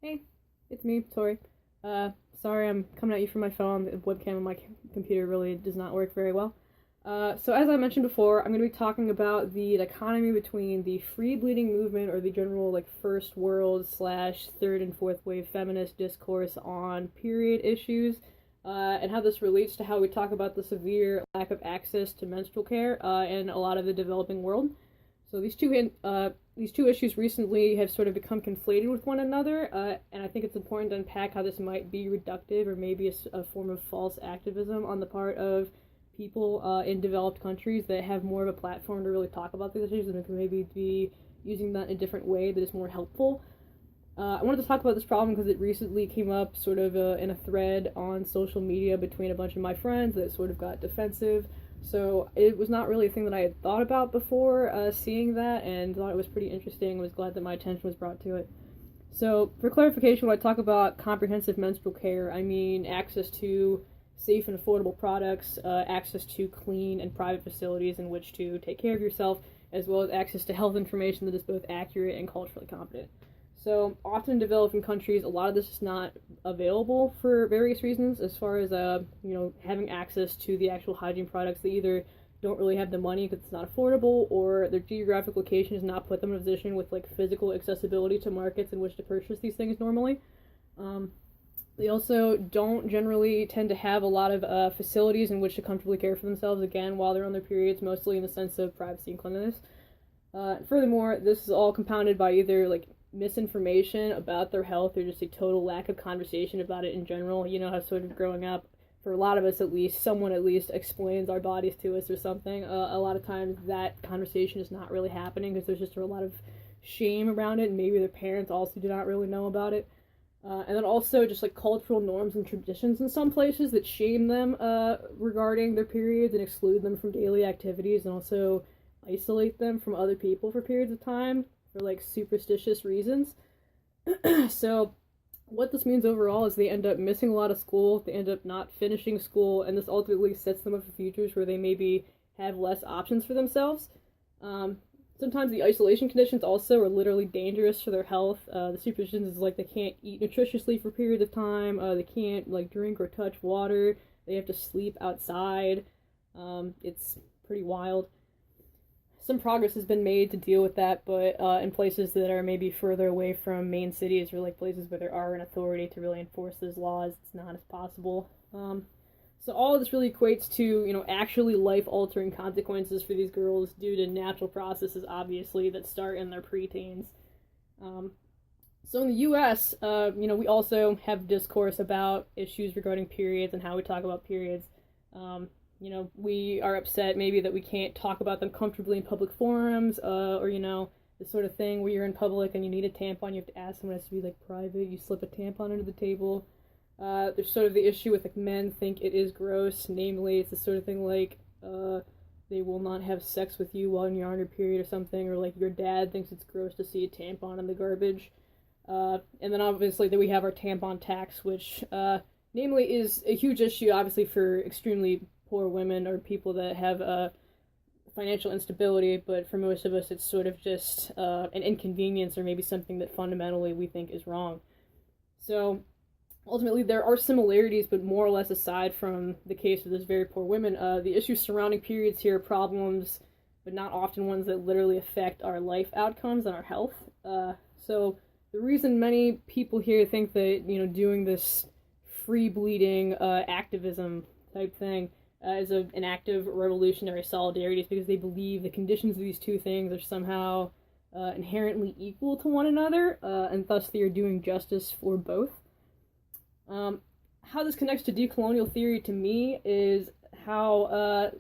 Hey, it's me, Tori. Sorry I'm coming at you from my phone. The webcam on my computer really does not work very well. So as I mentioned before, I'm going to be talking about the dichotomy between the free bleeding movement or the general first world slash third and fourth wave feminist discourse on period issues, and how this relates to how we talk about the severe lack of access to menstrual care in a lot of the developing world. So these two issues recently have sort of become conflated with one another, and I think it's important to unpack how this might be reductive or maybe a form of false activism on the part of people in developed countries that have more of a platform to really talk about these issues and can maybe be using that in a different way that is more helpful. I wanted to talk about this problem because it recently came up sort of in a thread on social media between a bunch of my friends that sort of got defensive. So it was not really a thing that I had thought about before seeing that, and thought it was pretty interesting. Was glad that my attention was brought to it. So for clarification, when I talk about comprehensive menstrual care, I mean access to safe and affordable products, access to clean and private facilities in which to take care of yourself, as well as access to health information that is both accurate and culturally competent. So often in developing countries, a lot of this is not available for various reasons, as far as having access to the actual hygiene products. They either don't really have the money because it's not affordable, or their geographic location has not put them in a position with physical accessibility to markets in which to purchase these things normally. They also don't generally tend to have a lot of facilities in which to comfortably care for themselves, again, while they're on their periods, mostly in the sense of privacy and cleanliness. Furthermore, this is all compounded by either misinformation about their health or just a total lack of conversation about it in general. You know how sort of growing up, for a lot of us at least, someone at least explains our bodies to us or something. A lot of times that conversation is not really happening because there's just a lot of shame around it, and maybe their parents also do not really know about it. And then also just cultural norms and traditions in some places that shame them regarding their periods and exclude them from daily activities, and also isolate them from other people for periods of time for superstitious reasons. So what this means overall is they end up missing a lot of school, they end up not finishing school, and this ultimately sets them up for futures where they maybe have less options for themselves. Sometimes the isolation conditions also are literally dangerous for their health. The superstitions is they can't eat nutritiously for periods of time, they can't drink or touch water, they have to sleep outside. It's pretty wild. Some progress has been made to deal with that, but in places that are maybe further away from main cities or places where there are an authority to really enforce those laws, it's not as possible. So all of this really equates to, actually life-altering consequences for these girls due to natural processes, obviously, that start in their preteens. So in the U.S., we also have discourse about issues regarding periods and how we talk about periods. We are upset maybe that we can't talk about them comfortably in public forums, or, the sort of thing where you're in public and you need a tampon, you have to ask someone. It has to be, private, you slip a tampon under the table. There's sort of the issue with, men think it is gross, namely, it's the sort of thing they will not have sex with you while you're on your period or something, or, your dad thinks it's gross to see a tampon in the garbage. And then, obviously, that we have our tampon tax, which, namely, is a huge issue, obviously, for extremely poor women or people that have financial instability, but for most of us it's sort of just an inconvenience or maybe something that fundamentally we think is wrong. So ultimately there are similarities, but more or less aside from the case of those very poor women, the issues surrounding periods here are problems, but not often ones that literally affect our life outcomes and our health. So the reason many people here think that, doing this free bleeding activism type thing as an act of revolutionary solidarity is because they believe the conditions of these two things are somehow inherently equal to one another, and thus they are doing justice for both. How this connects to decolonial theory to me is how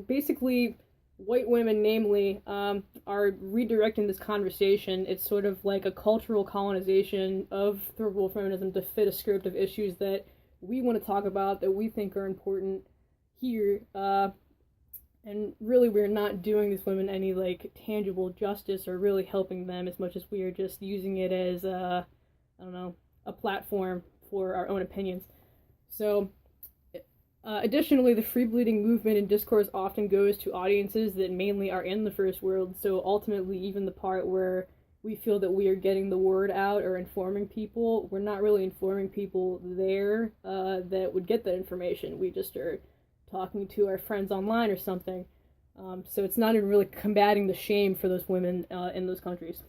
basically white women, namely, are redirecting this conversation. It's sort of like a cultural colonization of third world feminism to fit a script of issues that we want to talk about, that we think are important here, and really we're not doing these women any tangible justice or really helping them as much as we are just using it as a platform for our own opinions. So additionally, the free bleeding movement and discourse often goes to audiences that mainly are in the first world, so ultimately even the part where we feel that we are getting the word out or informing people, we're not really informing people there that would get that information. We just are talking to our friends online or something. So it's not even really combating the shame for those women in those countries.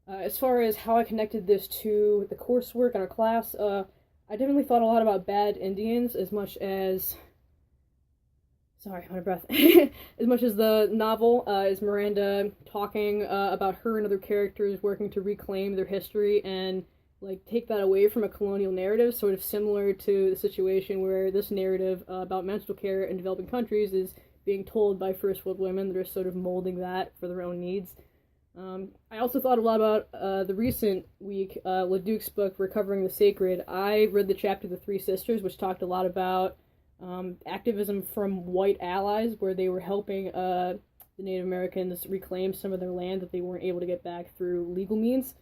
As far as how I connected this to the coursework in our class, I definitely thought a lot about Bad Indians as much as... Sorry, I'm out of breath. As much as the novel is Miranda talking about her and other characters working to reclaim their history and like take that away from a colonial narrative, sort of similar to the situation where this narrative about menstrual care in developing countries is being told by first world women that are sort of molding that for their own needs. I also thought a lot about the recent week, LeDuc's book, Recovering the Sacred. I read the chapter The Three Sisters, which talked a lot about activism from white allies, where they were helping the Native Americans reclaim some of their land that they weren't able to get back through legal means.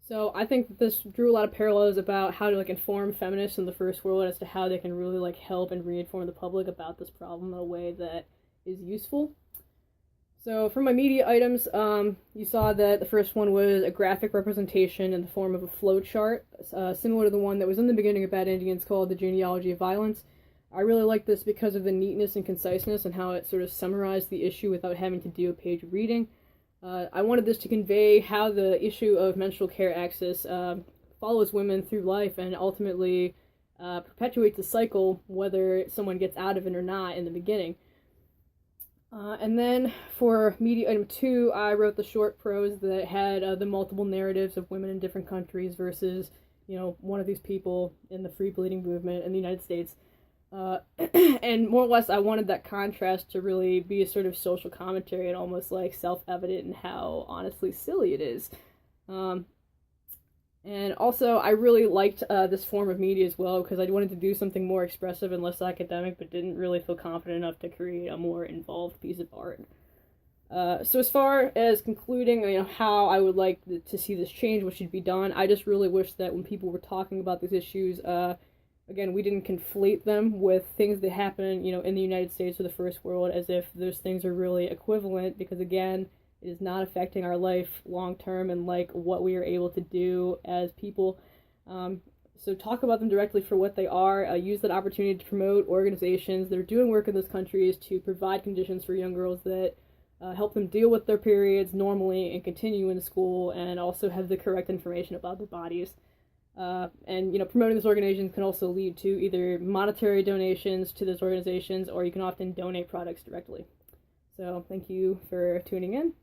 So I think that this drew a lot of parallels about how to like inform feminists in the first world as to how they can really like help and reinform the public about this problem in a way that is useful. So for my media items, you saw that the first one was a graphic representation in the form of a flowchart, similar to the one that was in the beginning of Bad Indians called The Genealogy of Violence. I really like this because of the neatness and conciseness and how it sort of summarized the issue without having to do a page of reading. I wanted this to convey how the issue of menstrual care access follows women through life and ultimately perpetuates the cycle, whether someone gets out of it or not in the beginning. And then for media item 2, I wrote the short prose that had the multiple narratives of women in different countries versus, you know, one of these people in the free bleeding movement in the United States. And more or less, I wanted that contrast to really be a sort of social commentary and almost like self-evident in how honestly silly it is. And also, I really liked this form of media as well because I wanted to do something more expressive and less academic, but didn't really feel confident enough to create a more involved piece of art. So as far as concluding, you know, how I would like to see this change, what should be done, I just really wish that when people were talking about these issues, again, we didn't conflate them with things that happen, you know, in the United States or the First World as if those things are really equivalent, because again, it is not affecting our life long term and like what we are able to do as people. So talk about them directly for what they are. Use that opportunity to promote organizations that are doing work in those countries to provide conditions for young girls that help them deal with their periods normally and continue in school, and also have the correct information about their bodies. And, you know, promoting those organizations can also lead to either monetary donations to those organizations, or you can often donate products directly. So thank you for tuning in.